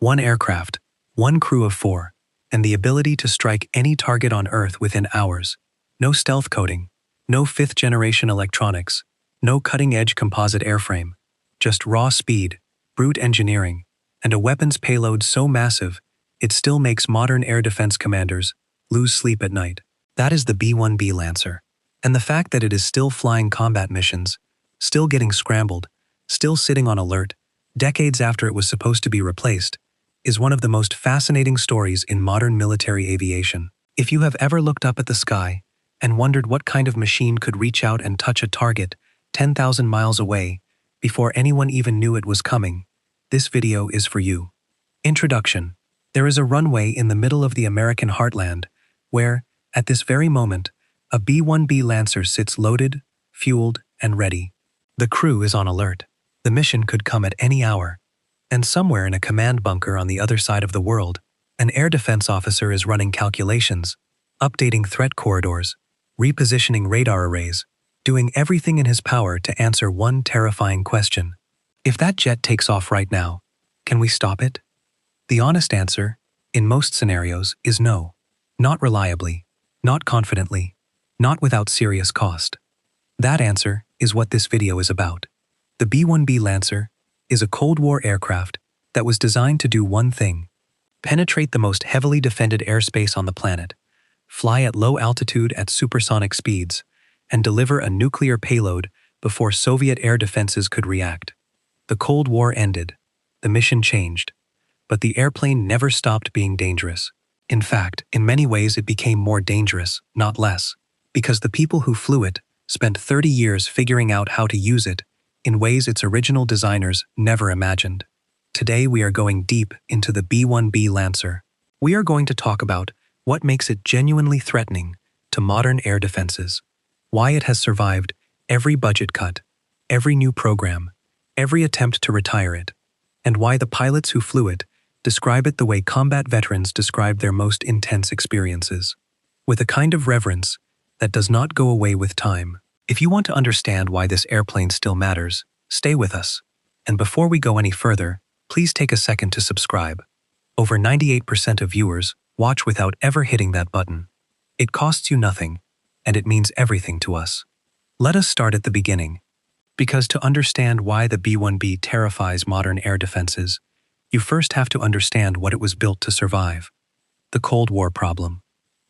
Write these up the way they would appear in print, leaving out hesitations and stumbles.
One aircraft, one crew of 4, and the ability to strike any target on Earth within hours. No stealth coating, no fifth-generation electronics, no cutting-edge composite airframe. Just raw speed, brute engineering, and a weapons payload so massive, it still makes modern air defense commanders lose sleep at night. That is the B-1B Lancer. And the fact that it is still flying combat missions, still getting scrambled, still sitting on alert, decades after it was supposed to be replaced, is one of the most fascinating stories in modern military aviation. If you have ever looked up at the sky and wondered what kind of machine could reach out and touch a target 10,000 miles away before anyone even knew it was coming, this video is for you. Introduction. There is a runway in the middle of the American heartland where, at this very moment, a B-1B Lancer sits loaded, fueled, and ready. The crew is on alert. The mission could come at any hour. And somewhere in a command bunker on the other side of the world, an air defense officer is running calculations, updating threat corridors, repositioning radar arrays, doing everything in his power to answer one terrifying question. If that jet takes off right now, can we stop it? The honest answer, in most scenarios, is no. Not reliably, not confidently, not without serious cost. That answer is what this video is about. The B-1B Lancer is a Cold War aircraft that was designed to do one thing: penetrate the most heavily defended airspace on the planet, fly at low altitude at supersonic speeds, and deliver a nuclear payload before Soviet air defenses could react. The Cold War ended. The mission changed. But the airplane never stopped being dangerous. In fact, in many ways it became more dangerous, not less, because the people who flew it spent 30 years figuring out how to use it in ways its original designers never imagined. Today we are going deep into the B-1B Lancer. We are going to talk about what makes it genuinely threatening to modern air defenses, why it has survived every budget cut, every new program, every attempt to retire it, and why the pilots who flew it describe it the way combat veterans describe their most intense experiences, with a kind of reverence that does not go away with time. If you want to understand why this airplane still matters, stay with us. And before we go any further, please take a second to subscribe. Over 98% of viewers watch without ever hitting that button. It costs you nothing, and it means everything to us. Let us start at the beginning, because to understand why the B-1B terrifies modern air defenses, you first have to understand what it was built to survive: the Cold War problem.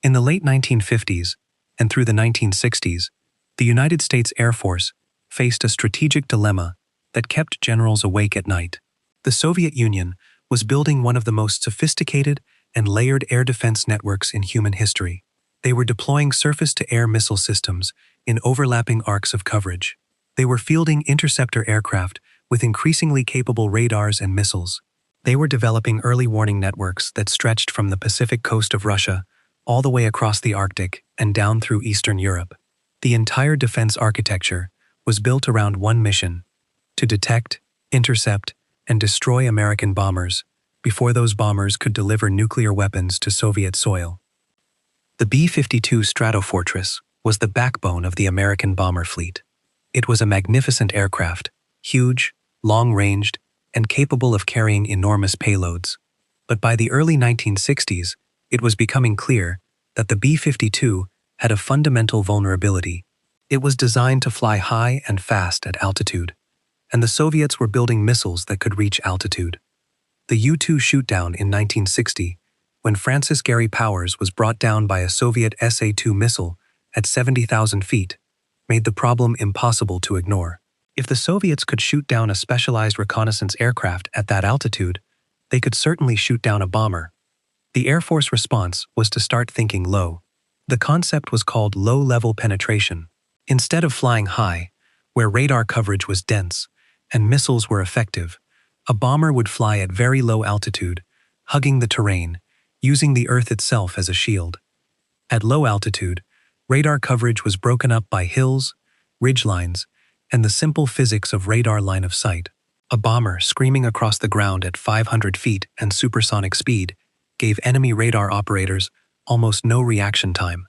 In the late 1950s and through the 1960s, the United States Air Force faced a strategic dilemma that kept generals awake at night. The Soviet Union was building one of the most sophisticated and layered air defense networks in human history. They were deploying surface-to-air missile systems in overlapping arcs of coverage. They were fielding interceptor aircraft with increasingly capable radars and missiles. They were developing early warning networks that stretched from the Pacific coast of Russia all the way across the Arctic and down through Eastern Europe. The entire defense architecture was built around one mission: to detect, intercept, and destroy American bombers before those bombers could deliver nuclear weapons to Soviet soil. The B-52 Stratofortress was the backbone of the American bomber fleet. It was a magnificent aircraft, huge, long-ranged, and capable of carrying enormous payloads. But by the early 1960s, it was becoming clear that the B-52 had a fundamental vulnerability. It was designed to fly high and fast at altitude, and the Soviets were building missiles that could reach altitude. The U-2 shootdown in 1960, when Francis Gary Powers was brought down by a Soviet SA-2 missile at 70,000 feet, made the problem impossible to ignore. If the Soviets could shoot down a specialized reconnaissance aircraft at that altitude, they could certainly shoot down a bomber. The Air Force response was to start thinking low. The concept was called low-level penetration. Instead of flying high, where radar coverage was dense and missiles were effective, a bomber would fly at very low altitude, hugging the terrain, using the Earth itself as a shield. At low altitude, radar coverage was broken up by hills, ridgelines, and the simple physics of radar line of sight. A bomber screaming across the ground at 500 feet and supersonic speed gave enemy radar operators almost no reaction time.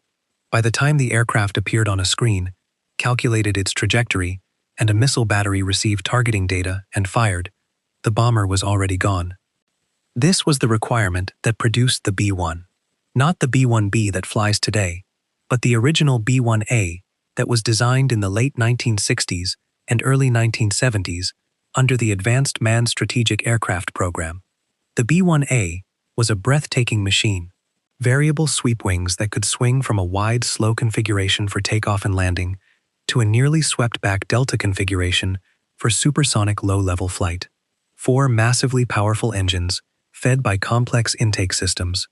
By the time the aircraft appeared on a screen, calculated its trajectory, and a missile battery received targeting data and fired, the bomber was already gone. This was the requirement that produced the B-1. Not the B-1B that flies today, but the original B-1A that was designed in the late 1960s and early 1970s under the Advanced Manned Strategic Aircraft Program. The B-1A was a breathtaking machine, variable sweep wings that could swing from a wide, slow configuration for takeoff and landing to a nearly swept-back delta configuration for supersonic low-level flight. 4 massively powerful engines, fed by complex intake systems,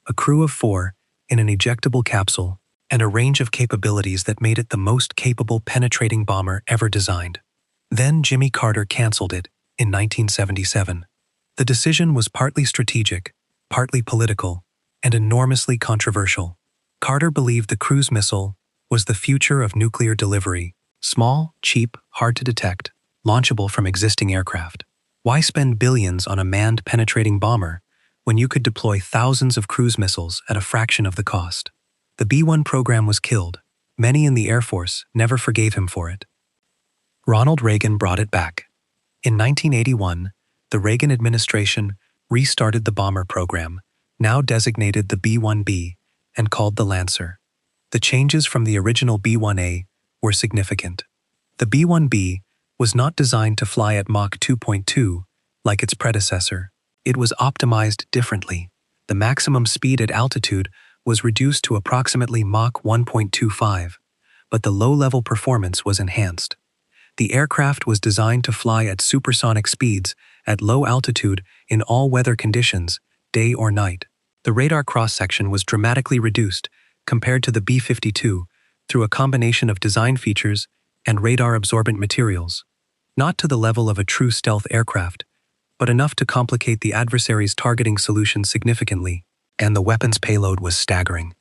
a crew of 4 in an ejectable capsule, and a range of capabilities that made it the most capable penetrating bomber ever designed. Then Jimmy Carter canceled it in 1977. The decision was partly strategic, partly political, and enormously controversial. Carter believed the cruise missile was the future of nuclear delivery, small, cheap, hard to detect, launchable from existing aircraft. Why spend billions on a manned penetrating bomber when you could deploy thousands of cruise missiles at a fraction of the cost? The B-1 program was killed. Many in the Air Force never forgave him for it. Ronald Reagan brought it back. In 1981, the Reagan administration restarted the bomber program, now designated the B-1B, and called the Lancer. The changes from the original B-1A were significant. The B-1B was not designed to fly at Mach 2.2 like its predecessor. It was optimized differently. The maximum speed at altitude was reduced to approximately Mach 1.25, but the low-level performance was enhanced. The aircraft was designed to fly at supersonic speeds at low altitude in all weather conditions, day or night. The radar cross-section was dramatically reduced compared to the B-52 through a combination of design features and radar-absorbent materials, not to the level of a true stealth aircraft, but enough to complicate the adversary's targeting solution significantly, and the weapon's payload was staggering.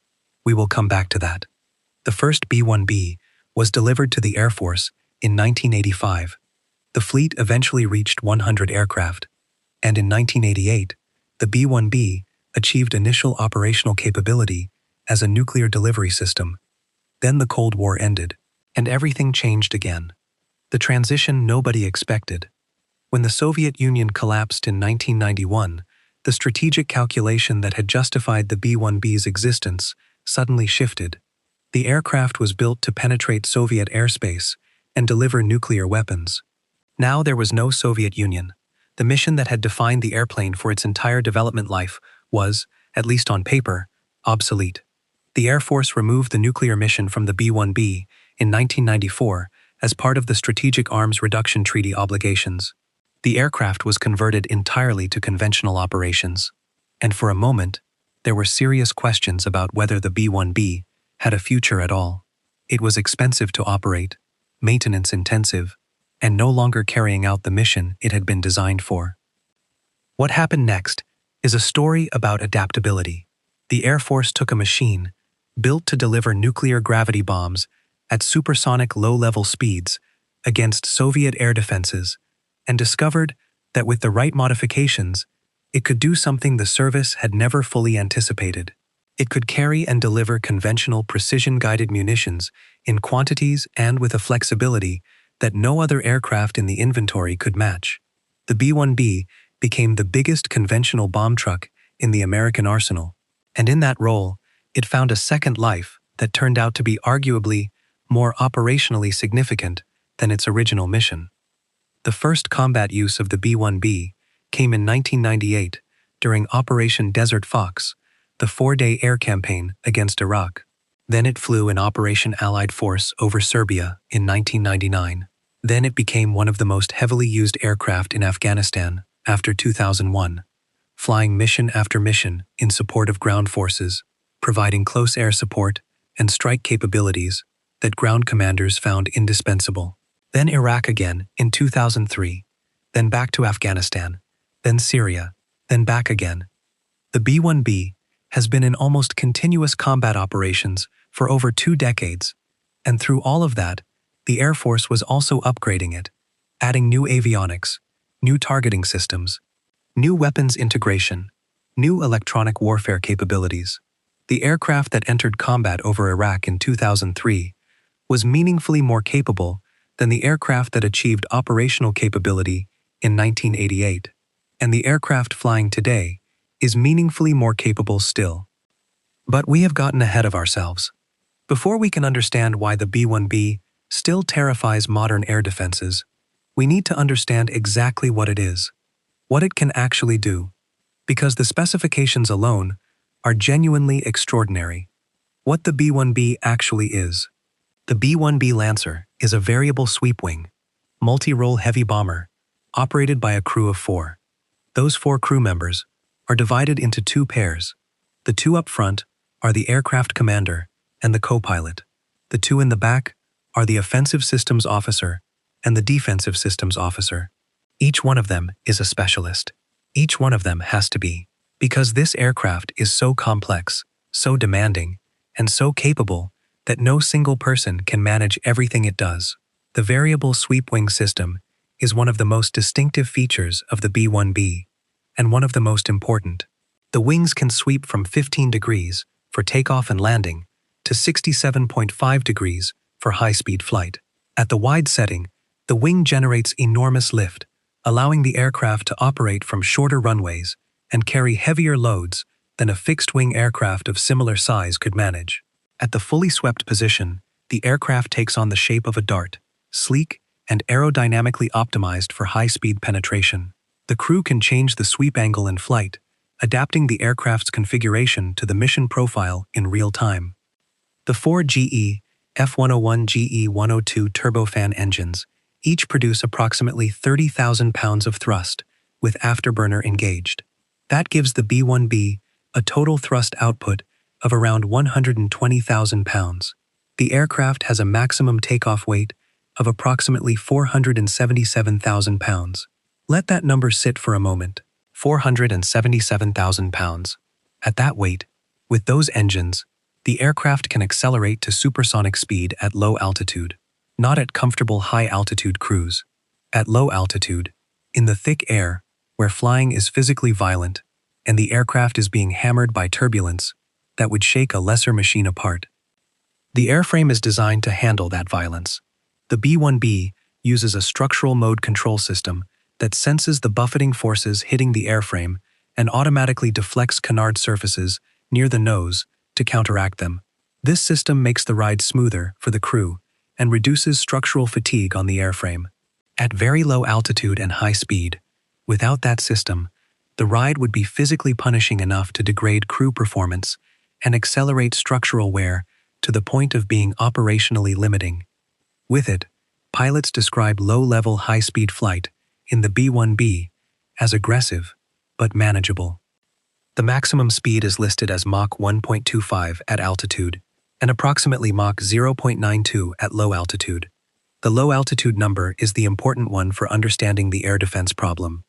We will come back to that. The first B-1B was delivered to the Air Force in 1985. The fleet eventually reached 100 aircraft, and in 1988, the B-1B achieved initial operational capability as a nuclear delivery system. Then the Cold War ended, and everything changed again. The transition nobody expected. When the Soviet Union collapsed in 1991, the strategic calculation that had justified the B-1B's existence suddenly shifted. The aircraft was built to penetrate Soviet airspace and deliver nuclear weapons. Now there was no Soviet Union. The mission that had defined the airplane for its entire development life was, at least on paper, obsolete. The Air Force removed the nuclear mission from the B-1B in 1994 as part of the Strategic Arms Reduction Treaty obligations. The aircraft was converted entirely to conventional operations, and for a moment, there were serious questions about whether the B-1B had a future at all. It was expensive to operate, maintenance-intensive, and no longer carrying out the mission it had been designed for. What happened next is a story about adaptability. The Air Force took a machine built to deliver nuclear gravity bombs at supersonic low-level speeds against Soviet air defenses and discovered that with the right modifications, it could do something the service had never fully anticipated. It could carry and deliver conventional precision-guided munitions in quantities and with a flexibility that no other aircraft in the inventory could match. The B-1B became the biggest conventional bomb truck in the American arsenal, and in that role, it found a second life that turned out to be arguably more operationally significant than its original mission. The first combat use of the B-1B came in 1998 during Operation Desert Fox, the 4-day air campaign against Iraq. Then it flew in Operation Allied Force over Serbia in 1999. Then it became one of the most heavily used aircraft in Afghanistan after 2001, flying mission after mission in support of ground forces, providing close air support and strike capabilities that ground commanders found indispensable. Then Iraq again in 2003, then back to Afghanistan, then Syria, then back again. The B-1B has been in almost continuous combat operations for over 2 decades, and through all of that, the Air Force was also upgrading it, adding new avionics, new targeting systems, new weapons integration, new electronic warfare capabilities. The aircraft that entered combat over Iraq in 2003 was meaningfully more capable than the aircraft that achieved operational capability in 1988. and the aircraft flying today is meaningfully more capable still. But we have gotten ahead of ourselves. Before we can understand why the B-1B still terrifies modern air defenses, we need to understand exactly what it is, what it can actually do, because the specifications alone are genuinely extraordinary. What the B-1B actually is. The B-1B Lancer is a variable sweep wing, multi-role heavy bomber, operated by a crew of 4. Those 4 crew members are divided into 2 pairs. The 2 up front are the aircraft commander and the co-pilot. The 2 in the back are the offensive systems officer and the defensive systems officer. Each one of them is a specialist. Each one of them has to be, because this aircraft is so complex, so demanding, and so capable that no single person can manage everything it does. The variable sweep wing system is one of the most distinctive features of the B-1B, and one of the most important. The wings can sweep from 15 degrees for takeoff and landing to 67.5 degrees for high-speed flight. At the wide setting, the wing generates enormous lift, allowing the aircraft to operate from shorter runways and carry heavier loads than a fixed-wing aircraft of similar size could manage. At the fully swept position, the aircraft takes on the shape of a dart, sleek and aerodynamically optimized for high-speed penetration. The crew can change the sweep angle in flight, adapting the aircraft's configuration to the mission profile in real time. The 4 GE F101 GE102 turbofan engines each produce approximately 30,000 pounds of thrust, with afterburner engaged. That gives the B-1B a total thrust output of around 120,000 pounds. The aircraft has a maximum takeoff weight of approximately 477,000 pounds. Let that number sit for a moment. 477,000 pounds. At that weight, with those engines, the aircraft can accelerate to supersonic speed at low altitude, not at comfortable high-altitude cruise. At low altitude, in the thick air, where flying is physically violent, and the aircraft is being hammered by turbulence that would shake a lesser machine apart. The airframe is designed to handle that violence. The B-1B uses a structural mode control system that senses the buffeting forces hitting the airframe and automatically deflects canard surfaces near the nose to counteract them. This system makes the ride smoother for the crew and reduces structural fatigue on the airframe. At very low altitude and high speed, without that system, the ride would be physically punishing enough to degrade crew performance and accelerate structural wear to the point of being operationally limiting. With it, pilots describe low-level high-speed flight in the B-1B as aggressive but manageable. The maximum speed is listed as Mach 1.25 at altitude and approximately Mach 0.92 at low altitude. The low altitude number is the important one for understanding the air defense problem.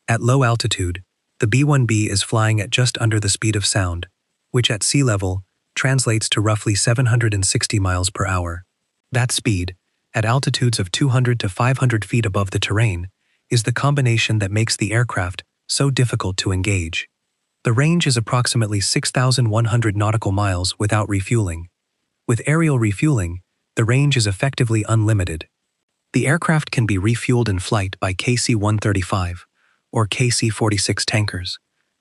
At low altitude, the B-1B is flying at just under the speed of sound, which at sea level translates to roughly 760 miles per hour. That speed, at altitudes of 200 to 500 feet above the terrain, is the combination that makes the aircraft so difficult to engage. The range is approximately 6,100 nautical miles without refueling. With aerial refueling, the range is effectively unlimited. The aircraft can be refueled in flight by KC-135 or KC-46 tankers,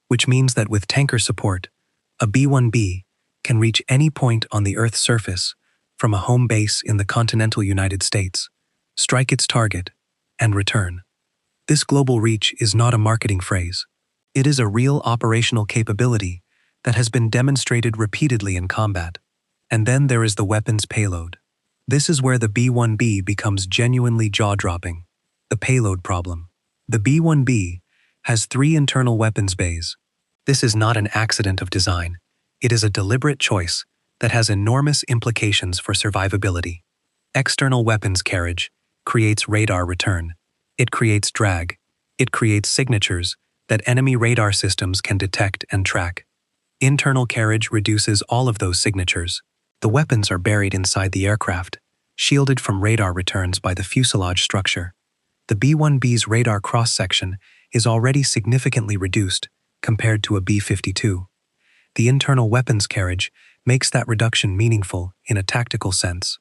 which means that with tanker support, a B-1B can reach any point on the Earth's surface from a home base in the continental United States, strike its target, and return. This global reach is not a marketing phrase. It is a real operational capability that has been demonstrated repeatedly in combat. And then there is the weapons payload. This is where the B-1B becomes genuinely jaw-dropping. The payload problem. The B-1B has 3 internal weapons bays. This is not an accident of design. It is a deliberate choice that has enormous implications for survivability. External weapons carriage creates radar return. It creates drag. It creates signatures that enemy radar systems can detect and track. Internal carriage reduces all of those signatures. The weapons are buried inside the aircraft, shielded from radar returns by the fuselage structure. The B-1B's radar cross-section is already significantly reduced compared to a B-52. The internal weapons carriage makes that reduction meaningful in a tactical sense.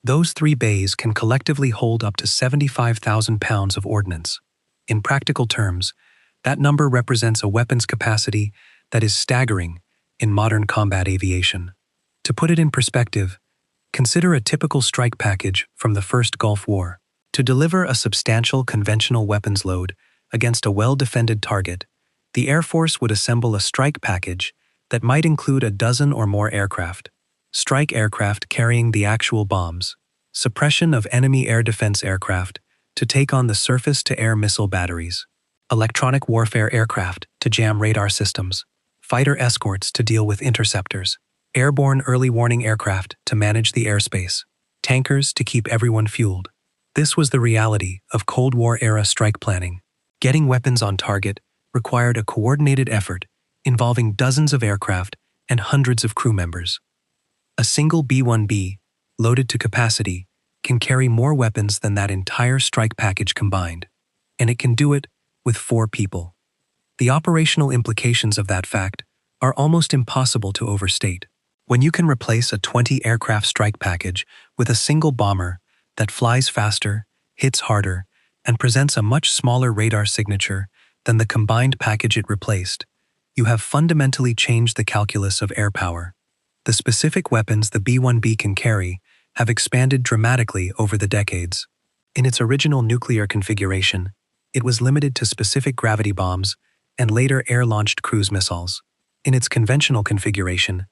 Those 3 bays can collectively hold up to 75,000 pounds of ordnance. In practical terms, That number represents a weapons capacity that is staggering in modern combat aviation. To put it in perspective, consider a typical strike package from the First Gulf War. To deliver a substantial conventional weapons load against a well-defended target, the Air Force would assemble a strike package that might include a dozen or more aircraft. Strike aircraft carrying the actual bombs, suppression of enemy air defense aircraft to take on the surface-to-air missile batteries, electronic warfare aircraft to jam radar systems, fighter escorts to deal with interceptors, airborne early warning aircraft to manage the airspace, tankers to keep everyone fueled. This was the reality of Cold War-era strike planning. Getting weapons on target required a coordinated effort involving dozens of aircraft and hundreds of crew members. A single B-1B, loaded to capacity, can carry more weapons than that entire strike package combined, and it can do it with 4 people. The operational implications of that fact are almost impossible to overstate. When you can replace a 20-aircraft strike package with a single bomber that flies faster, hits harder, and presents a much smaller radar signature than the combined package it replaced, you have fundamentally changed the calculus of air power. The specific weapons the B-1B can carry have expanded dramatically over the decades. In its original nuclear configuration, it was limited to specific gravity bombs and later air-launched cruise missiles. In its conventional configuration,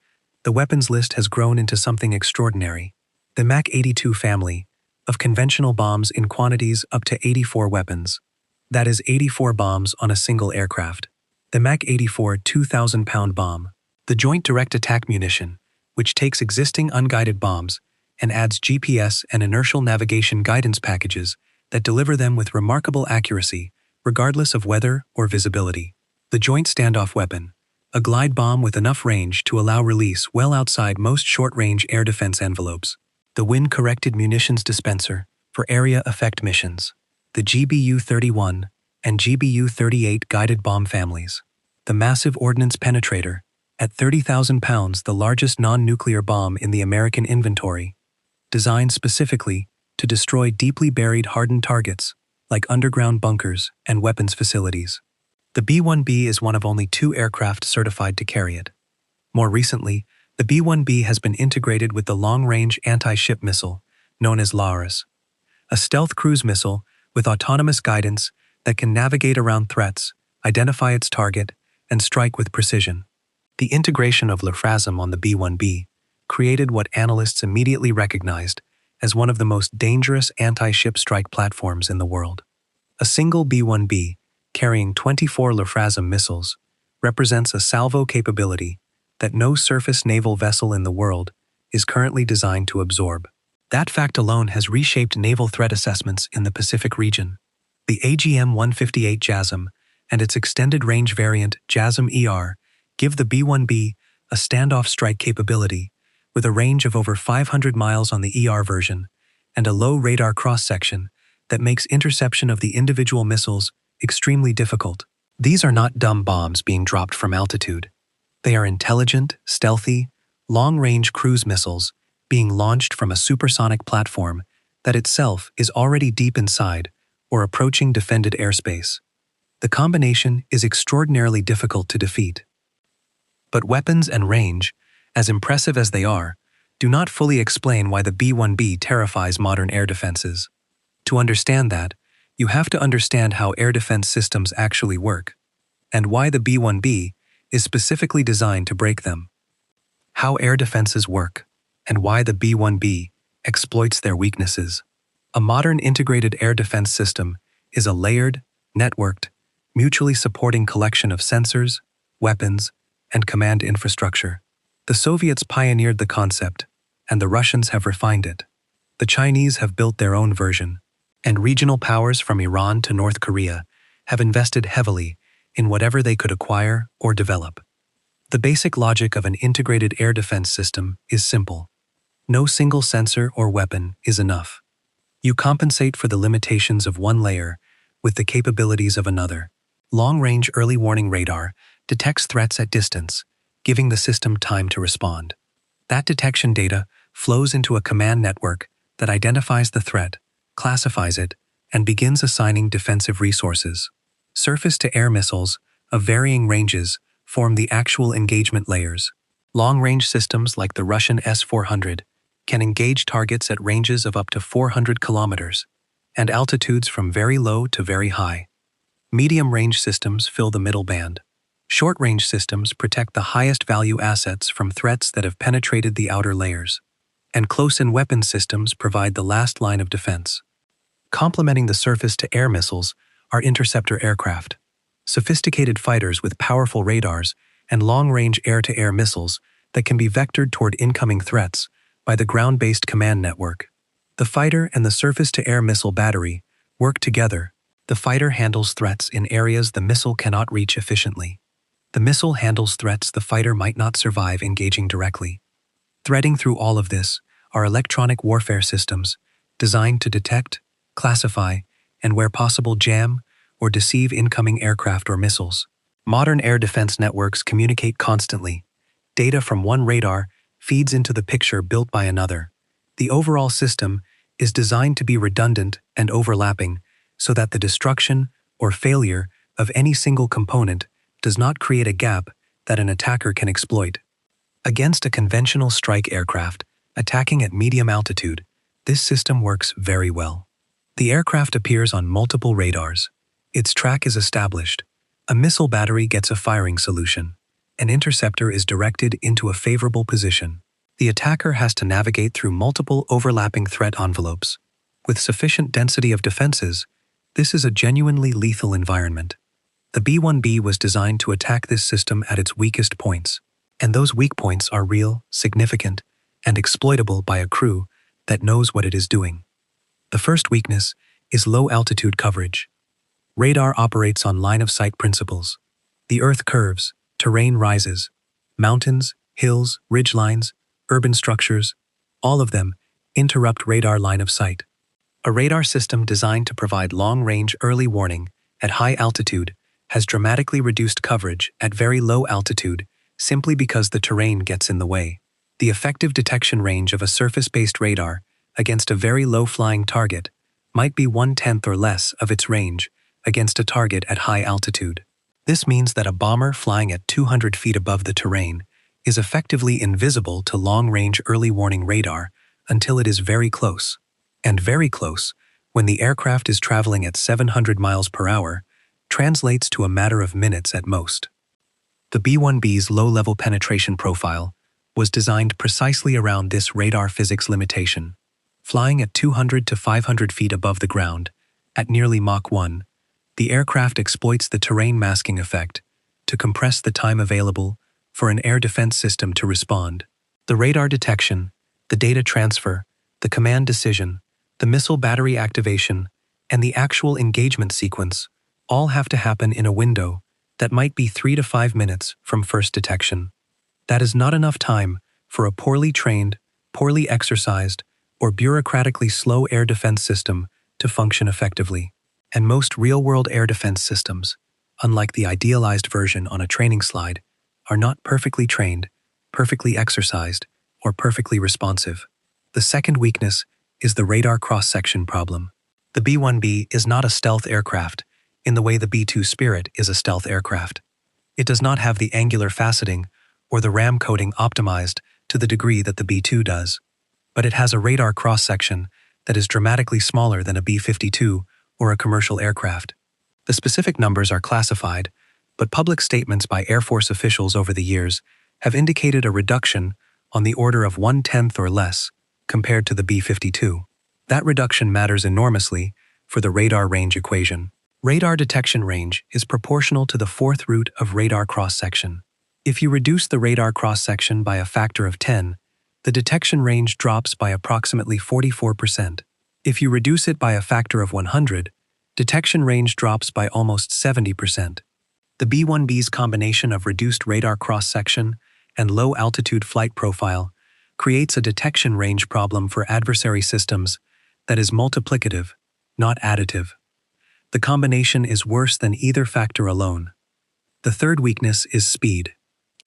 the weapons list has grown into something extraordinary. The Mach-82 family of conventional bombs in quantities up to 84 weapons. That is 84 bombs on a single aircraft. The Mach-84 2,000-pound bomb. The Joint Direct Attack Munition, which takes existing unguided bombs and adds GPS and inertial navigation guidance packages that deliver them with remarkable accuracy, regardless of weather or visibility. The Joint Standoff Weapon, a glide bomb with enough range to allow release well outside most short-range air defense envelopes. The Wind-Corrected Munitions Dispenser for area effect missions. The GBU-31 and GBU-38 guided bomb families. The Massive Ordnance Penetrator, at 30,000 pounds the largest non-nuclear bomb in the American inventory, designed specifically to destroy deeply buried hardened targets like underground bunkers and weapons facilities. The B-1B is one of only 2 aircraft certified to carry it. More recently, the B-1B has been integrated with the long-range anti-ship missile known as LARS, a stealth cruise missile with autonomous guidance that can navigate around threats, identify its target, and strike with precision. The integration of LRASM on the B-1B created what analysts immediately recognized as one of the most dangerous anti-ship strike platforms in the world. A single B-1B, carrying 24 LRASM missiles, represents a salvo capability that no surface naval vessel in the world is currently designed to absorb. That fact alone has reshaped naval threat assessments in the Pacific region. The AGM-158 JASSM and its extended-range variant JASSM-ER give the B-1B a standoff strike capability with a range of over 500 miles on the ER version and a low radar cross-section that makes interception of the individual missiles extremely difficult. These are not dumb bombs being dropped from altitude. They are intelligent, stealthy, long-range cruise missiles being launched from a supersonic platform that itself is already deep inside or approaching defended airspace. The combination is extraordinarily difficult to defeat. But weapons and range, as impressive as they are, do not fully explain why the B-1B terrifies modern air defenses. To understand that, you have to understand how air defense systems actually work, and why the B-1B is specifically designed to break them. How air defenses work, and why the B-1B exploits their weaknesses. A modern integrated air defense system is a layered, networked, mutually supporting collection of sensors, weapons, and command infrastructure. The Soviets pioneered the concept, and the Russians have refined it. The Chinese have built their own version, and regional powers from Iran to North Korea have invested heavily in whatever they could acquire or develop. The basic logic of an integrated air defense system is simple. No single sensor or weapon is enough. You compensate for the limitations of one layer with the capabilities of another. Long-range early warning radar detects threats at distance, giving the system time to respond. That detection data flows into a command network that identifies the threat, classifies it, and begins assigning defensive resources. Surface-to-air missiles of varying ranges form the actual engagement layers. Long-range systems like the Russian S-400 can engage targets at ranges of up to 400 kilometers and altitudes from very low to very high. Medium-range systems fill the middle band. Short-range systems protect the highest-value assets from threats that have penetrated the outer layers. And close-in weapon systems provide the last line of defense. Complementing the surface-to-air missiles are interceptor aircraft. Sophisticated fighters with powerful radars and long-range air-to-air missiles that can be vectored toward incoming threats by the ground-based command network. The fighter and the surface-to-air missile battery work together. The fighter handles threats in areas the missile cannot reach efficiently. The missile handles threats the fighter might not survive engaging directly. Threading through all of this are electronic warfare systems designed to detect, classify, and where possible jam or deceive incoming aircraft or missiles. Modern air defense networks communicate constantly. Data from one radar feeds into the picture built by another. The overall system is designed to be redundant and overlapping so that the destruction or failure of any single component does not create a gap that an attacker can exploit. Against a conventional strike aircraft attacking at medium altitude, this system works very well. The aircraft appears on multiple radars. Its track is established. A missile battery gets a firing solution. An interceptor is directed into a favorable position. The attacker has to navigate through multiple overlapping threat envelopes. With sufficient density of defenses, this is a genuinely lethal environment. The B-1B was designed to attack this system at its weakest points, and those weak points are real, significant, and exploitable by a crew that knows what it is doing. The first weakness is low-altitude coverage. Radar operates on line-of-sight principles. The Earth curves, terrain rises. Mountains, hills, ridgelines, urban structures, all of them interrupt radar line of sight. A radar system designed to provide long-range early warning at high altitude has dramatically reduced coverage at very low altitude simply because the terrain gets in the way. The effective detection range of a surface-based radar against a very low-flying target might be 1/10 or less of its range against a target at high altitude. This means that a bomber flying at 200 feet above the terrain is effectively invisible to long-range early warning radar until it is very close. And very close, when the aircraft is traveling at 700 miles per hour, translates to a matter of minutes at most. The B-1B's low-level penetration profile was designed precisely around this radar physics limitation. Flying at 200 to 500 feet above the ground, at nearly Mach 1, the aircraft exploits the terrain masking effect to compress the time available for an air defense system to respond. The radar detection, the data transfer, the command decision, the missile battery activation, and the actual engagement sequence all have to happen in a window that might be 3 to 5 minutes from first detection. That is not enough time for a poorly trained, poorly exercised, or bureaucratically slow air defense system to function effectively. And most real-world air defense systems, unlike the idealized version on a training slide, are not perfectly trained, perfectly exercised, or perfectly responsive. The second weakness is the radar cross-section problem. The B-1B is not a stealth aircraft in the way the B-2 Spirit is a stealth aircraft. It does not have the angular faceting or the ram coating optimized to the degree that the B-2 does. But it has a radar cross-section that is dramatically smaller than a B-52 or a commercial aircraft. The specific numbers are classified, but public statements by Air Force officials over the years have indicated a reduction on the order of 1/10 or less compared to the B-52. That reduction matters enormously for the radar range equation. Radar detection range is proportional to the fourth root of radar cross-section. If you reduce the radar cross-section by a factor of 10, the detection range drops by approximately 44%. If you reduce it by a factor of 100, detection range drops by almost 70%. The B-1B's combination of reduced radar cross-section and low-altitude flight profile creates a detection range problem for adversary systems that is multiplicative, not additive. The combination is worse than either factor alone. The third weakness is speed.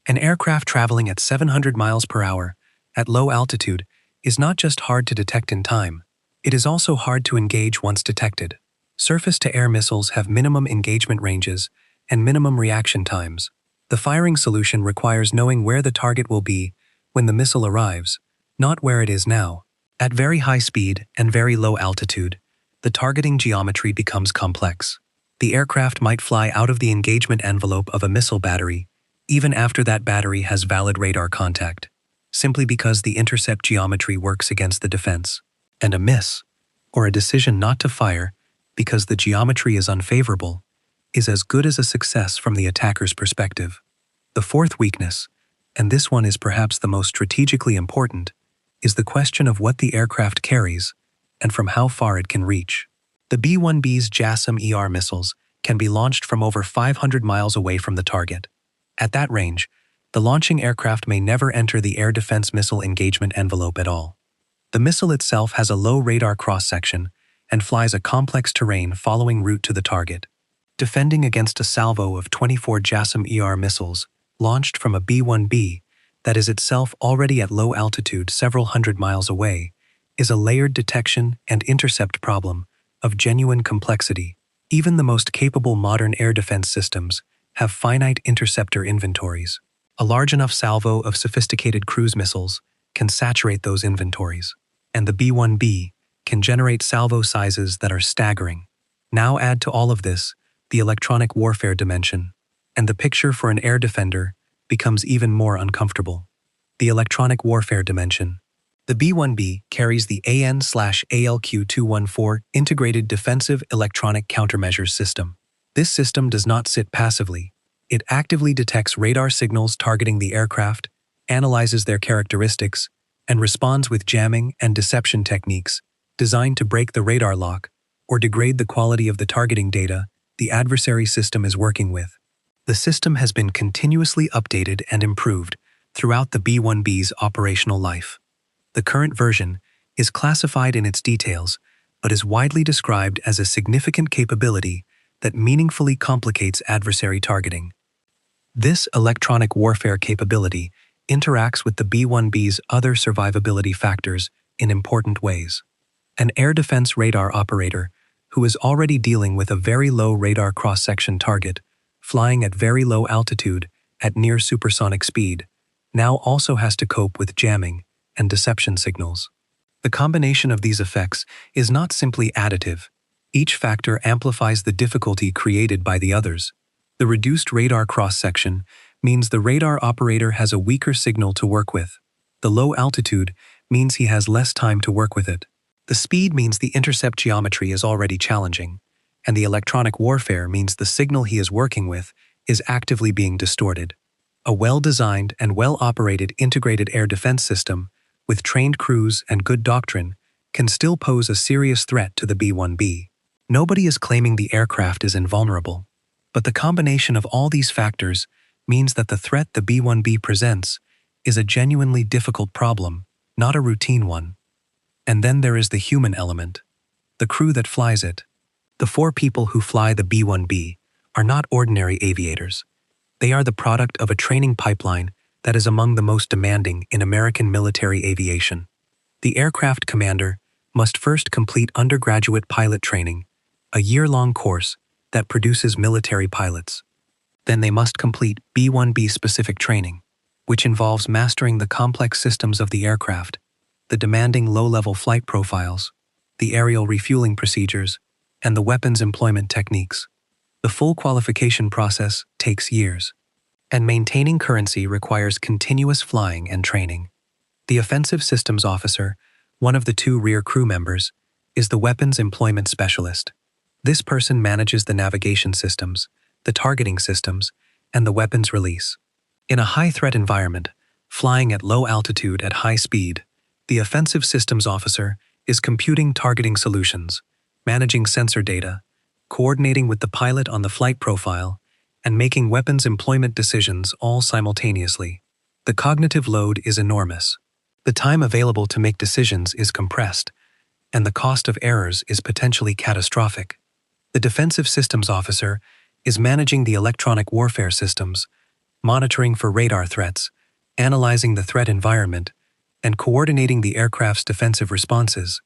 An aircraft traveling at 700 miles per hour at low altitude is not just hard to detect in time, it is also hard to engage once detected. Surface-to-air missiles have minimum engagement ranges and minimum reaction times. The firing solution requires knowing where the target will be when the missile arrives, not where it is now. At very high speed and very low altitude, the targeting geometry becomes complex. The aircraft might fly out of the engagement envelope of a missile battery, even after that battery has valid radar contact, simply because the intercept geometry works against the defense. And a miss, or a decision not to fire because the geometry is unfavorable, is as good as a success from the attacker's perspective. The fourth weakness, and this one is perhaps the most strategically important, is the question of what the aircraft carries and from how far it can reach. The B-1B's JASSM-ER missiles can be launched from over 500 miles away from the target. At that range, the launching aircraft may never enter the air defense missile engagement envelope at all. The missile itself has a low radar cross-section and flies a complex terrain following route to the target. Defending against a salvo of 24 JASSM-ER missiles launched from a B-1B that is itself already at low altitude several hundred miles away is a layered detection and intercept problem of genuine complexity. Even the most capable modern air defense systems have finite interceptor inventories. A large enough salvo of sophisticated cruise missiles can saturate those inventories, and the B-1B can generate salvo sizes that are staggering. Now add to all of this the electronic warfare dimension, and the picture for an air defender becomes even more uncomfortable. The electronic warfare dimension. The B-1B carries the AN/ALQ-214 Integrated Defensive Electronic Countermeasures System. This system does not sit passively. It actively detects radar signals targeting the aircraft, analyzes their characteristics, and responds with jamming and deception techniques designed to break the radar lock or degrade the quality of the targeting data the adversary system is working with. The system has been continuously updated and improved throughout the B-1B's operational life. The current version is classified in its details, but is widely described as a significant capability that meaningfully complicates adversary targeting. This electronic warfare capability interacts with the B-1B's other survivability factors in important ways. An air defense radar operator who is already dealing with a very low radar cross-section target, flying at very low altitude at near supersonic speed, now also has to cope with jamming and deception signals. The combination of these effects is not simply additive. Each factor amplifies the difficulty created by the others. The reduced radar cross-section means the radar operator has a weaker signal to work with. The low altitude means he has less time to work with it. The speed means the intercept geometry is already challenging, and the electronic warfare means the signal he is working with is actively being distorted. A well-designed and well-operated integrated air defense system with trained crews and good doctrine can still pose a serious threat to the B-1B. Nobody is claiming the aircraft is invulnerable, but the combination of all these factors means that the threat the B-1B presents is a genuinely difficult problem, not a routine one. And then there is the human element, the crew that flies it. The 4 people who fly the B-1B are not ordinary aviators. They are the product of a training pipeline that is among the most demanding in American military aviation. The aircraft commander must first complete undergraduate pilot training, a year-long course that produces military pilots. Then they must complete B-1B-specific training, which involves mastering the complex systems of the aircraft, the demanding low-level flight profiles, the aerial refueling procedures, and the weapons employment techniques. The full qualification process takes years, and maintaining currency requires continuous flying and training. The offensive systems officer, one of the 2 rear crew members, is the weapons employment specialist. This person manages the navigation systems, the targeting systems, and the weapons release. In a high-threat environment, flying at low altitude at high speed, the offensive systems officer is computing targeting solutions, managing sensor data, coordinating with the pilot on the flight profile, and making weapons employment decisions all simultaneously. The cognitive load is enormous. The time available to make decisions is compressed, and the cost of errors is potentially catastrophic. The defensive systems officer is managing the electronic warfare systems, monitoring for radar threats, analyzing the threat environment, and coordinating the aircraft's defensive responses.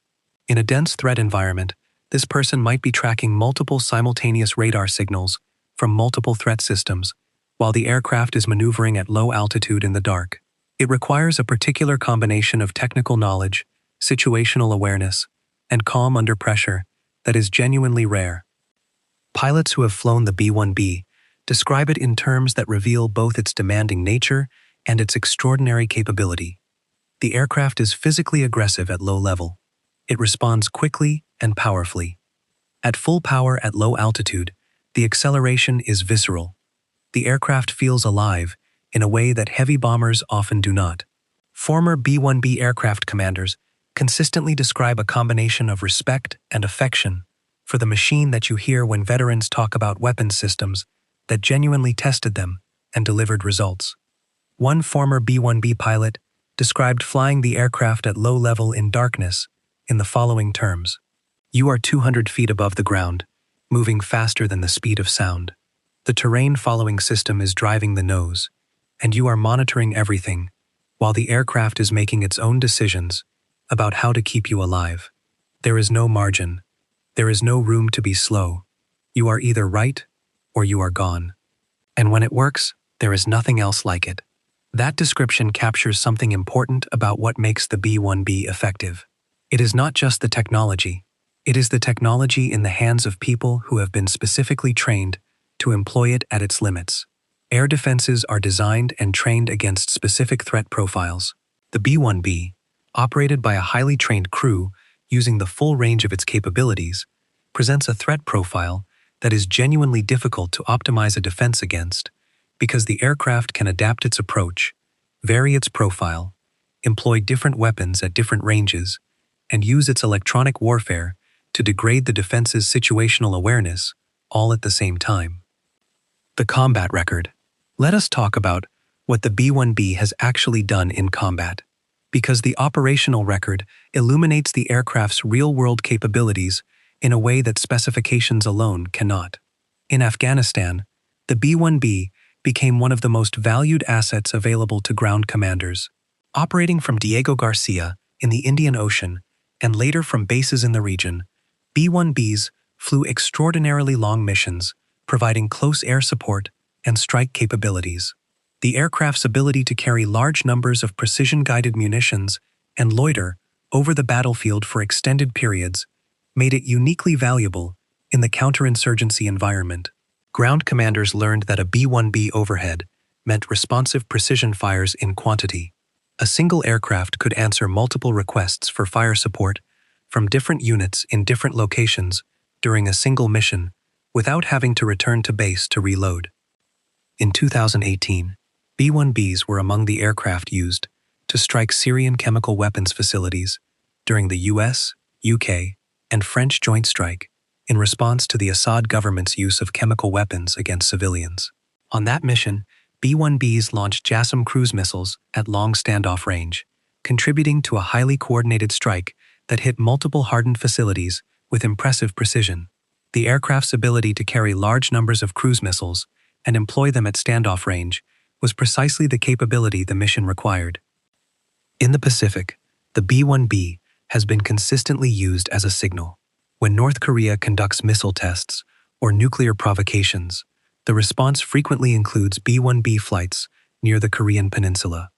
In a dense threat environment, This person might be tracking multiple simultaneous radar signals from multiple threat systems while the aircraft is maneuvering at low altitude in the dark. It requires a particular combination of technical knowledge, situational awareness, and calm under pressure that is genuinely rare. Pilots who have flown the B-1B describe it in terms that reveal both its demanding nature and its extraordinary capability. The aircraft is physically aggressive at low level. It responds quickly and powerfully. At full power at low altitude, the acceleration is visceral. The aircraft feels alive in a way that heavy bombers often do not. Former B-1B aircraft commanders consistently describe a combination of respect and affection for the machine that you hear when veterans talk about weapons systems that genuinely tested them and delivered results. One former B-1B pilot described flying the aircraft at low level in darkness in the following terms. You are 200 feet above the ground, moving faster than the speed of sound. The terrain following system is driving the nose, and you are monitoring everything while the aircraft is making its own decisions about how to keep you alive. There is no margin. There is no room to be slow. You are either right or you are gone. And when it works, there is nothing else like it. That description captures something important about what makes the B-1B effective. It is not just the technology. It is the technology in the hands of people who have been specifically trained to employ it at its limits. Air defenses are designed and trained against specific threat profiles. The B-1B, operated by a highly trained crew using the full range of its capabilities, presents a threat profile that is genuinely difficult to optimize a defense against because the aircraft can adapt its approach, vary its profile, employ different weapons at different ranges, and use its electronic warfare to degrade the defense's situational awareness all at the same time. The combat record. Let us talk about what the B-1B has actually done in combat, because the operational record illuminates the aircraft's real-world capabilities in a way that specifications alone cannot. In Afghanistan, the B-1B became one of the most valued assets available to ground commanders. Operating from Diego Garcia in the Indian Ocean and later from bases in the region, B-1Bs flew extraordinarily long missions, providing close air support and strike capabilities. The aircraft's ability to carry large numbers of precision-guided munitions and loiter over the battlefield for extended periods made it uniquely valuable in the counterinsurgency environment. Ground commanders learned that a B-1B overhead meant responsive precision fires in quantity. A single aircraft could answer multiple requests for fire support from different units in different locations during a single mission without having to return to base to reload. In 2018, B-1Bs were among the aircraft used to strike Syrian chemical weapons facilities during the US, UK, and French joint strike in response to the Assad government's use of chemical weapons against civilians. On that mission, B-1Bs launched JASSM cruise missiles at long standoff range, contributing to a highly coordinated strike that hit multiple hardened facilities with impressive precision. The aircraft's ability to carry large numbers of cruise missiles and employ them at standoff range was precisely the capability the mission required. In the Pacific, the B-1B has been consistently used as a signal. When North Korea conducts missile tests or nuclear provocations, the response frequently includes B-1B flights near the Korean peninsula.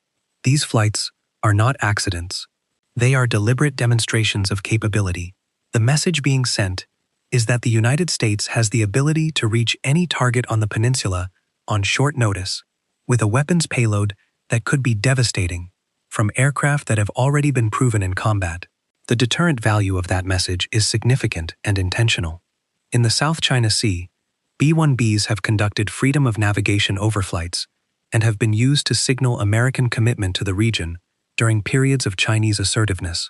These flights are not accidents. They are deliberate demonstrations of capability. The message being sent is that the United States has the ability to reach any target on the peninsula on short notice, with a weapons payload that could be devastating, from aircraft that have already been proven in combat. The deterrent value of that message is significant and intentional. In the South China Sea, B-1Bs have conducted freedom of navigation overflights and have been used to signal American commitment to the region during periods of Chinese assertiveness.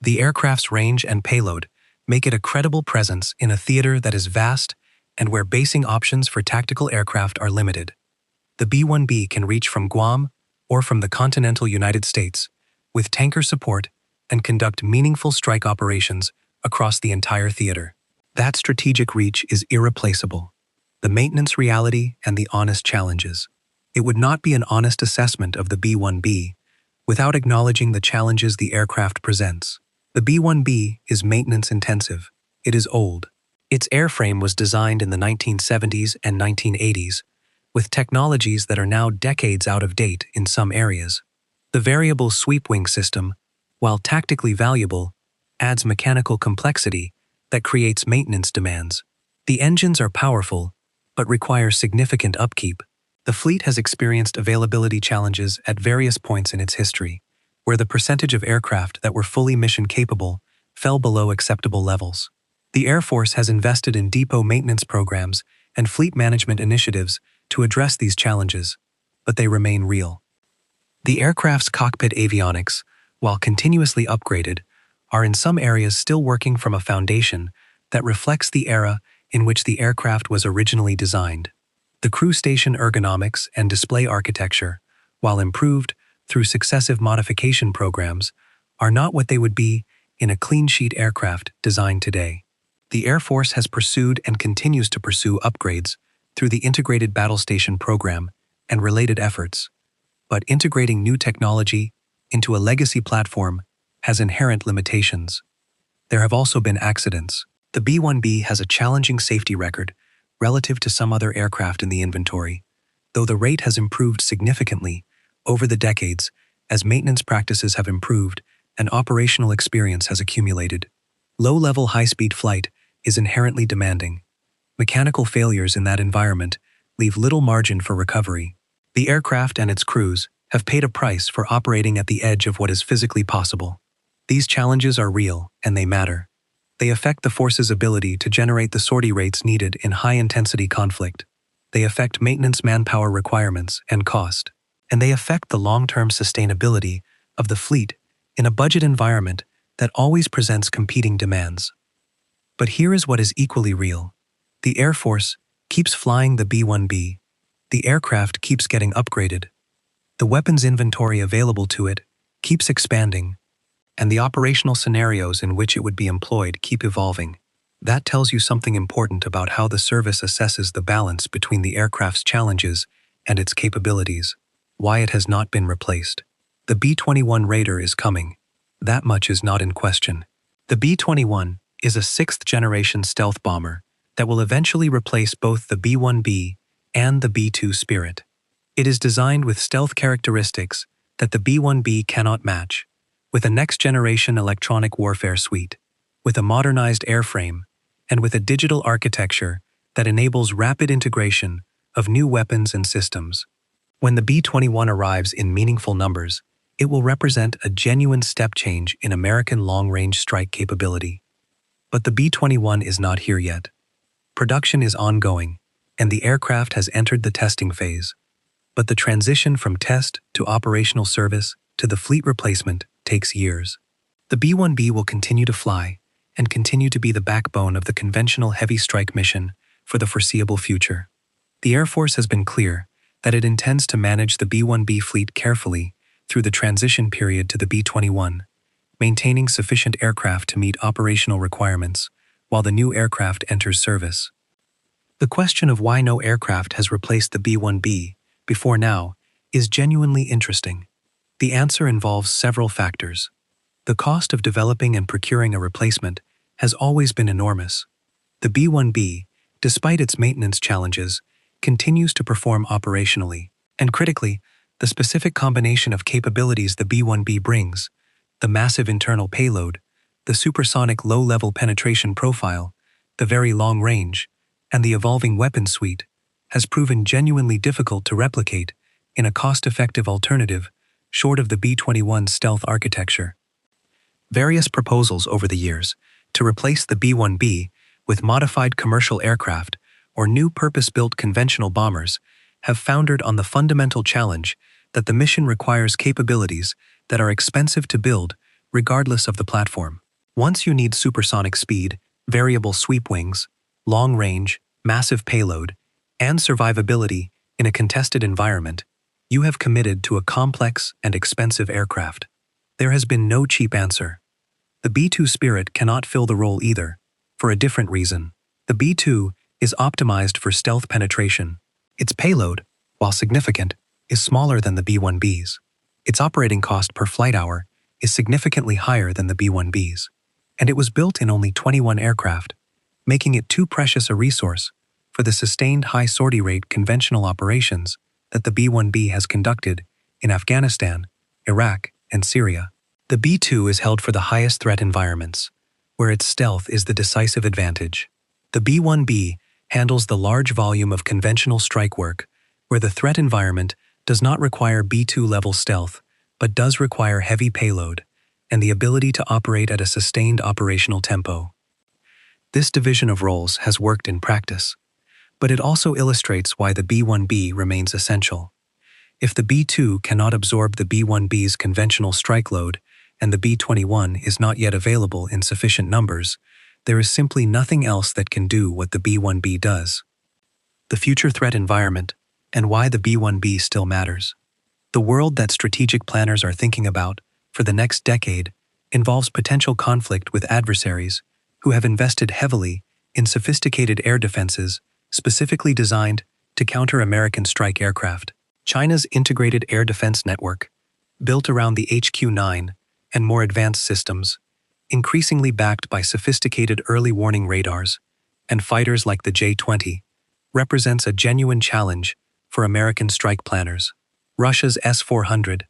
The aircraft's range and payload make it a credible presence in a theater that is vast and where basing options for tactical aircraft are limited. The B-1B can reach from Guam or from the continental United States with tanker support and conduct meaningful strike operations across the entire theater. That strategic reach is irreplaceable. The maintenance reality and the honest challenges. It would not be an honest assessment of the B-1B without acknowledging the challenges the aircraft presents. The B-1B is maintenance intensive. It is old. Its airframe was designed in the 1970s and 1980s, with technologies that are now decades out of date in some areas. The variable sweep wing system, while tactically valuable, adds mechanical complexity that creates maintenance demands. The engines are powerful, but require significant upkeep. The fleet has experienced availability challenges at various points in its history, where the percentage of aircraft that were fully mission-capable fell below acceptable levels. The Air Force has invested in depot maintenance programs and fleet management initiatives to address these challenges, but they remain real. The aircraft's cockpit avionics, while continuously upgraded, are in some areas still working from a foundation that reflects the era in which the aircraft was originally designed. The crew station ergonomics and display architecture, while improved through successive modification programs, are not what they would be in a clean-sheet aircraft designed today. The Air Force has pursued and continues to pursue upgrades through the Integrated Battle Station Program and related efforts, but integrating new technology into a legacy platform has inherent limitations. There have also been accidents. The B-1B has a challenging safety record relative to some other aircraft in the inventory, though the rate has improved significantly over the decades as maintenance practices have improved and operational experience has accumulated. Low-level high-speed flight is inherently demanding. Mechanical failures in that environment leave little margin for recovery. The aircraft and its crews have paid a price for operating at the edge of what is physically possible. These challenges are real, and they matter. They affect the force's ability to generate the sortie rates needed in high-intensity conflict. They affect maintenance manpower requirements and cost. And they affect the long-term sustainability of the fleet in a budget environment that always presents competing demands. But here is what is equally real. The Air Force keeps flying the B-1B. The aircraft keeps getting upgraded. The weapons inventory available to it keeps expanding, and the operational scenarios in which it would be employed keep evolving. That tells you something important about how the service assesses the balance between the aircraft's challenges and its capabilities. Why it has not been replaced. The B-21 Raider is coming. That much is not in question. The B-21 is a sixth-generation stealth bomber that will eventually replace both the B-1B and the B-2 Spirit. It is designed with stealth characteristics that the B-1B cannot match, with a next-generation electronic warfare suite, with a modernized airframe, and with a digital architecture that enables rapid integration of new weapons and systems. When the B-21 arrives in meaningful numbers, it will represent a genuine step change in American long-range strike capability. But the B-21 is not here yet. Production is ongoing, and the aircraft has entered the testing phase. But the transition from test to operational service to the fleet replacement takes years. The B-1B will continue to fly and continue to be the backbone of the conventional heavy strike mission for the foreseeable future. The Air Force has been clear that it intends to manage the B-1B fleet carefully through the transition period to the B-21, maintaining sufficient aircraft to meet operational requirements while the new aircraft enters service. The question of why no aircraft has replaced the B-1B before now is genuinely interesting. The answer involves several factors. The cost of developing and procuring a replacement has always been enormous. The B-1B, despite its maintenance challenges, continues to perform operationally, and critically, the specific combination of capabilities the B-1B brings, the massive internal payload, the supersonic low-level penetration profile, the very long range, and the evolving weapon suite, has proven genuinely difficult to replicate in a cost-effective alternative short of the B-21 stealth architecture. Various proposals over the years to replace the B-1B with modified commercial aircraft or new purpose-built conventional bombers have foundered on the fundamental challenge that the mission requires capabilities that are expensive to build regardless of the platform. Once you need supersonic speed, variable sweep wings, long range, massive payload, and survivability in a contested environment, you have committed to a complex and expensive aircraft. There has been no cheap answer. The B-2 Spirit cannot fill the role either, for a different reason. The B-2 is optimized for stealth penetration. Its payload, while significant, is smaller than the B-1B's. Its operating cost per flight hour is significantly higher than the B-1B's. and it was built in only 21 aircraft, making it too precious a resource for the sustained high sortie rate conventional operations that the B-1B has conducted in Afghanistan, Iraq, and Syria. The B-2 is held for the highest threat environments, where its stealth is the decisive advantage. The B-1B handles the large volume of conventional strike work, where the threat environment does not require B-2-level stealth, but does require heavy payload and the ability to operate at a sustained operational tempo. This division of roles has worked in practice, but it also illustrates why the B-1B remains essential. If the B-2 cannot absorb the B-1B's conventional strike load and the B-21 is not yet available in sufficient numbers, there is simply nothing else that can do what the B-1B does. The future threat environment and why the B-1B still matters. The world that strategic planners are thinking about for the next decade involves potential conflict with adversaries who have invested heavily in sophisticated air defenses specifically designed to counter American strike aircraft. China's integrated air defense network, built around the HQ-9 and more advanced systems, increasingly backed by sophisticated early warning radars and fighters like the J-20, represents a genuine challenge for American strike planners. Russia's S-400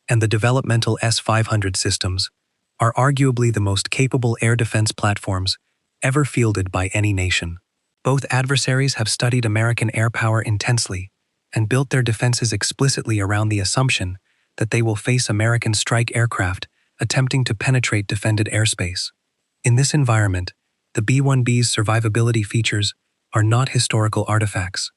and the developmental S-500 systems are arguably the most capable air defense platforms ever fielded by any nation. Both adversaries have studied American air power intensely and built their defenses explicitly around the assumption that they will face American strike aircraft attempting to penetrate defended airspace. In this environment, the B-1B's survivability features are not historical artifacts.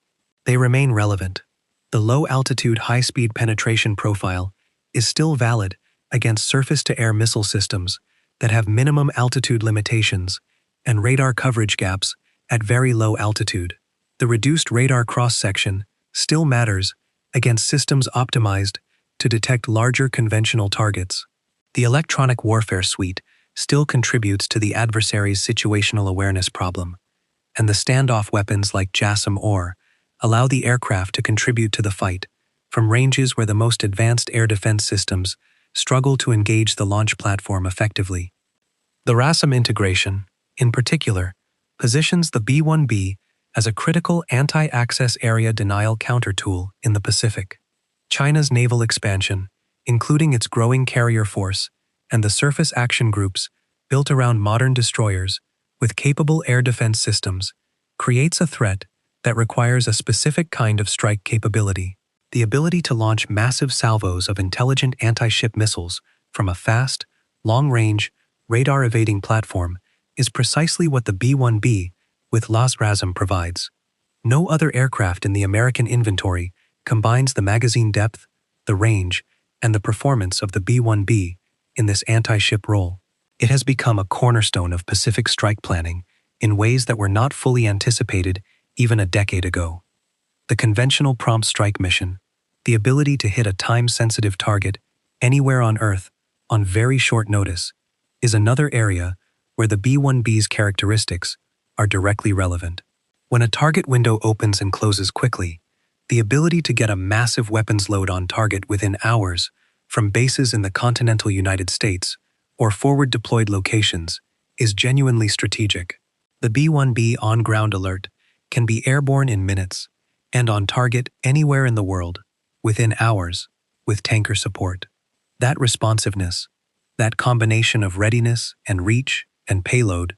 They remain relevant. The low-altitude, high-speed penetration profile is still valid against surface-to-air missile systems that have minimum altitude limitations and radar coverage gaps at very low altitude. The reduced radar cross-section still matters against systems optimized to detect larger conventional targets. The electronic warfare suite still contributes to the adversary's situational awareness problem, and the standoff weapons like JASSM-OR allow the aircraft to contribute to the fight from ranges where the most advanced air defense systems struggle to engage the launch platform effectively. The RASM integration, in particular, positions the B-1B as a critical anti-access area denial counter tool in the Pacific. China's naval expansion, including its growing carrier force and the surface action groups built around modern destroyers with capable air defense systems, creates a threat that requires a specific kind of strike capability. The ability to launch massive salvos of intelligent anti-ship missiles from a fast, long-range, radar-evading platform is precisely what the B-1B with LASRASM provides. No other aircraft in the American inventory combines the magazine depth, the range, and the performance of the B-1B in this anti-ship role. It has become a cornerstone of Pacific strike planning in ways that were not fully anticipated even a decade ago. The conventional prompt strike mission, the ability to hit a time-sensitive target anywhere on Earth on very short notice, is another area where the B-1B's characteristics are directly relevant. When a target window opens and closes quickly, the ability to get a massive weapons load on target within hours from bases in the continental United States or forward-deployed locations is genuinely strategic. The B-1B on-ground alert can be airborne in minutes and on target anywhere in the world within hours with tanker support. That responsiveness, that combination of readiness and reach and payload,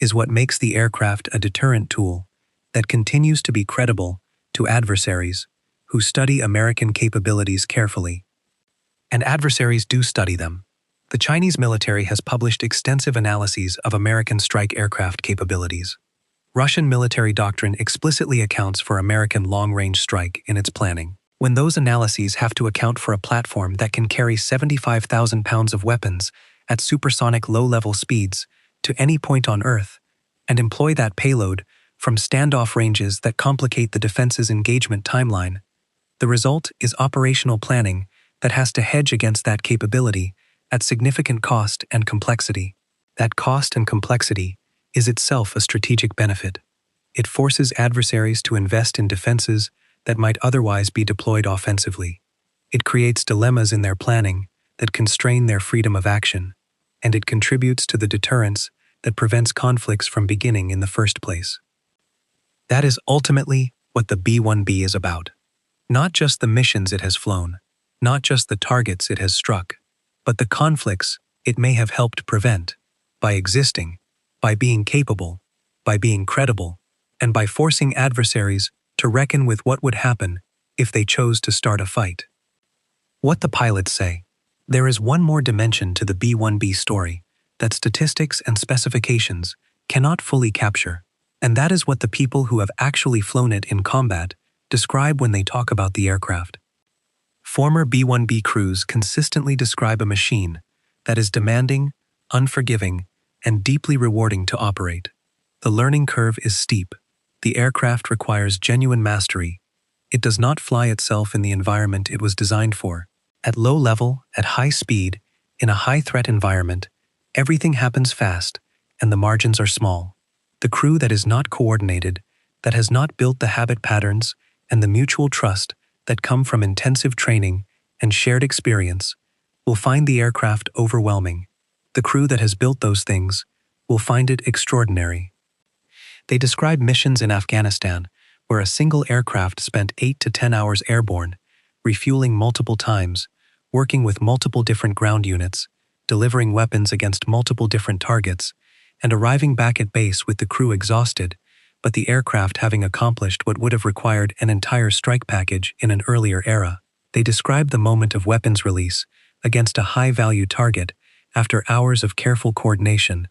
is what makes the aircraft a deterrent tool that continues to be credible to adversaries who study American capabilities carefully. And adversaries do study them. The Chinese military has published extensive analyses of American strike aircraft capabilities. Russian military doctrine explicitly accounts for American long-range strike in its planning. When those analyses have to account for a platform that can carry 75,000 pounds of weapons at supersonic low-level speeds to any point on Earth, and employ that payload from standoff ranges that complicate the defense's engagement timeline, the result is operational planning that has to hedge against that capability at significant cost and complexity. That cost and complexity is itself a strategic benefit. It forces adversaries to invest in defenses that might otherwise be deployed offensively. It creates dilemmas in their planning that constrain their freedom of action, and it contributes to the deterrence that prevents conflicts from beginning in the first place. That is ultimately what the B-1B is about. Not just the missions it has flown, not just the targets it has struck, but the conflicts it may have helped prevent, by existing, by being capable, by being credible, and by forcing adversaries to reckon with what would happen if they chose to start a fight. What the pilots say. There is one more dimension to the B-1B story that statistics and specifications cannot fully capture, and that is what the people who have actually flown it in combat describe when they talk about the aircraft. Former B-1B crews consistently describe a machine that is demanding, unforgiving, and deeply rewarding to operate. The learning curve is steep. The aircraft requires genuine mastery. It does not fly itself in the environment it was designed for. At low level, at high speed, in a high-threat environment, everything happens fast, and the margins are small. The crew that is not coordinated, that has not built the habit patterns and the mutual trust that come from intensive training and shared experience, will find the aircraft overwhelming. The crew that has built those things will find it extraordinary. They describe missions in Afghanistan where a single aircraft spent 8 to 10 hours airborne, refueling multiple times, working with multiple different ground units, delivering weapons against multiple different targets, and arriving back at base with the crew exhausted, but the aircraft having accomplished what would have required an entire strike package in an earlier era. They describe the moment of weapons release against a high-value target after hours of careful coordination